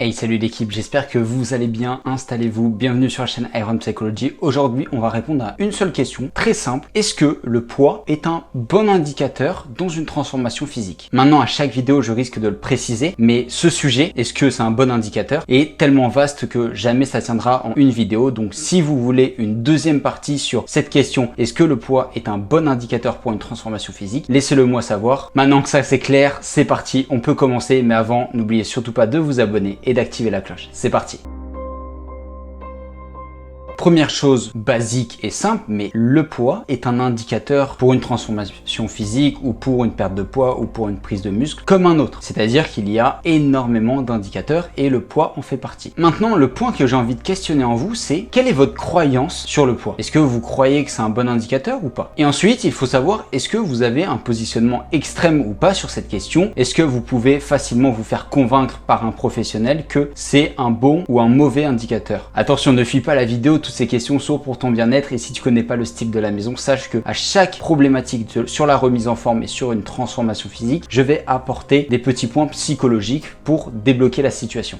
Hey, salut l'équipe, j'espère que vous allez bien, installez-vous, bienvenue sur la chaîne Iron Psychology. Aujourd'hui, on va répondre à une seule question, très simple. Est-ce que le poids est un bon indicateur dans une transformation physique? Maintenant, à chaque vidéo, je risque de le préciser, mais ce sujet, est-ce que c'est un bon indicateur, est tellement vaste que jamais ça tiendra en une vidéo. Donc, si vous voulez une deuxième partie sur cette question, est-ce que le poids est un bon indicateur pour une transformation physique, laissez-le moi savoir. Maintenant que ça c'est clair, c'est parti, on peut commencer, mais avant, n'oubliez surtout pas de vous abonner et d'activer la cloche. C'est parti. Première chose basique et simple, mais le poids est un indicateur pour une transformation physique ou pour une perte de poids ou pour une prise de muscle comme un autre. C'est-à-dire qu'il y a énormément d'indicateurs et le poids en fait partie. Maintenant, le point que j'ai envie de questionner en vous, c'est quelle est votre croyance sur le poids? Est-ce que vous croyez que c'est un bon indicateur ou pas? Et ensuite, il faut savoir, est-ce que vous avez un positionnement extrême ou pas sur cette question? Est-ce que vous pouvez facilement vous faire convaincre par un professionnel que c'est un bon ou un mauvais indicateur? Attention, ne fuis pas la vidéo, toutes ces questions sont pour ton bien-être, et si tu connais pas le style de la maison, sache que à chaque problématique sur la remise en forme et sur une transformation physique, je vais apporter des petits points psychologiques pour débloquer la situation.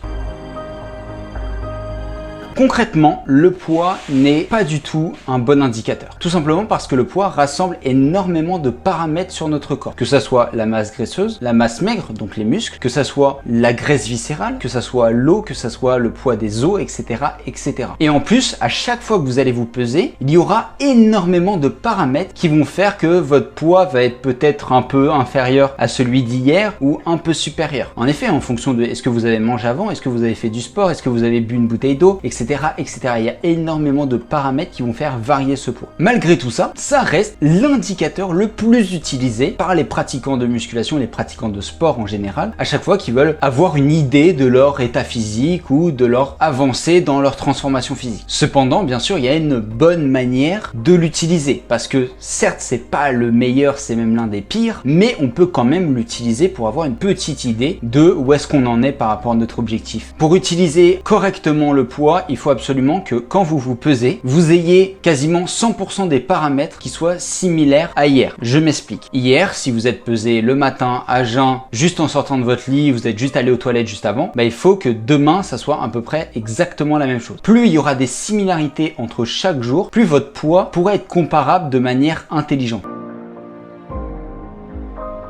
Concrètement, le poids n'est pas du tout un bon indicateur. Tout simplement parce que le poids rassemble énormément de paramètres sur notre corps. Que ça soit la masse graisseuse, la masse maigre, donc les muscles, que ça soit la graisse viscérale, que ça soit l'eau, que ça soit le poids des os, etc., etc. Et en plus, à chaque fois que vous allez vous peser, il y aura énormément de paramètres qui vont faire que votre poids va être peut-être un peu inférieur à celui d'hier ou un peu supérieur. En effet, en fonction de est-ce que vous avez mangé avant, est-ce que vous avez fait du sport, est-ce que vous avez bu une bouteille d'eau, etc., etc. Il y a énormément de paramètres qui vont faire varier ce poids. Malgré tout ça, ça reste l'indicateur le plus utilisé par les pratiquants de musculation, les pratiquants de sport en général, à chaque fois qu'ils veulent avoir une idée de leur état physique ou de leur avancée dans leur transformation physique. Cependant, bien sûr, il y a une bonne manière de l'utiliser parce que certes, c'est pas le meilleur, c'est même l'un des pires, mais on peut quand même l'utiliser pour avoir une petite idée de où est-ce qu'on en est par rapport à notre objectif. Pour utiliser correctement le poids, il faut absolument que quand vous vous pesez, vous ayez quasiment 100% des paramètres qui soient similaires à hier. Je m'explique. Hier, si vous êtes pesé le matin à jeun, juste en sortant de votre lit, vous êtes juste allé aux toilettes juste avant, il faut que demain, ça soit à peu près exactement la même chose. Plus il y aura des similarités entre chaque jour, plus votre poids pourra être comparable de manière intelligente.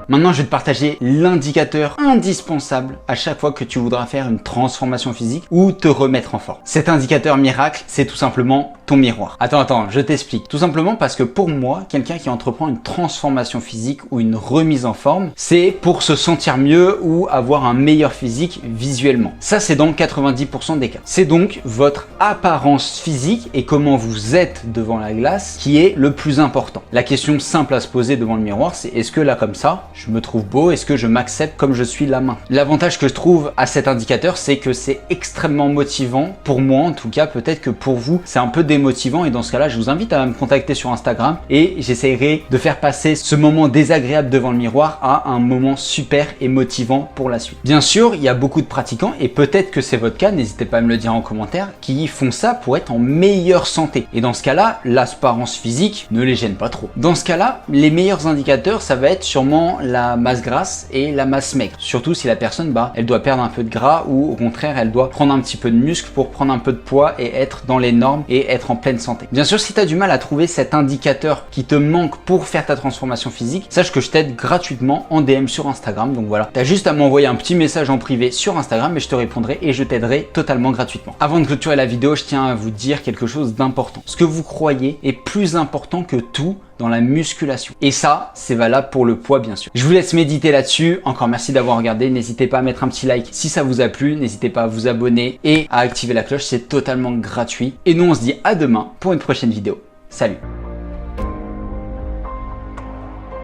Maintenant, je vais te partager l'indicateur indispensable à chaque fois que tu voudras faire une transformation physique ou te remettre en forme. Cet indicateur miracle, c'est tout simplement ton miroir. Attends, je t'explique. Tout simplement parce que pour moi, quelqu'un qui entreprend une transformation physique ou une remise en forme, c'est pour se sentir mieux ou avoir un meilleur physique visuellement. Ça, c'est dans 90% des cas. C'est donc votre apparence physique et comment vous êtes devant la glace qui est le plus important. La question simple à se poser devant le miroir, c'est est-ce que là, comme ça, je me trouve beau? Est-ce que je m'accepte comme je suis là maintenant? L'avantage que je trouve à cet indicateur, c'est que c'est extrêmement motivant. Pour moi, en tout cas, peut-être que pour vous, c'est un peu démotivant. Et dans ce cas-là, je vous invite à me contacter sur Instagram et j'essaierai de faire passer ce moment désagréable devant le miroir à un moment super et motivant pour la suite. Bien sûr, il y a beaucoup de pratiquants et peut-être que c'est votre cas, n'hésitez pas à me le dire en commentaire, qui font ça pour être en meilleure santé. Et dans ce cas-là, l'apparence physique ne les gêne pas trop. Dans ce cas-là, les meilleurs indicateurs, ça va être sûrement la masse grasse et la masse maigre. Surtout si la personne, elle doit perdre un peu de gras ou au contraire, elle doit prendre un petit peu de muscle pour prendre un peu de poids et être dans les normes et être en pleine santé. Bien sûr, si tu as du mal à trouver cet indicateur qui te manque pour faire ta transformation physique, sache que je t'aide gratuitement en DM sur Instagram. Donc voilà, tu as juste à m'envoyer un petit message en privé sur Instagram et je te répondrai et je t'aiderai totalement gratuitement. Avant de clôturer la vidéo, je tiens à vous dire quelque chose d'important. Ce que vous croyez est plus important que tout dans la musculation. Et ça, c'est valable pour le poids, bien sûr. Je vous laisse méditer là-dessus. Encore merci d'avoir regardé. N'hésitez pas à mettre un petit like si ça vous a plu. N'hésitez pas à vous abonner et à activer la cloche. C'est totalement gratuit. Et nous, on se dit à demain pour une prochaine vidéo. Salut!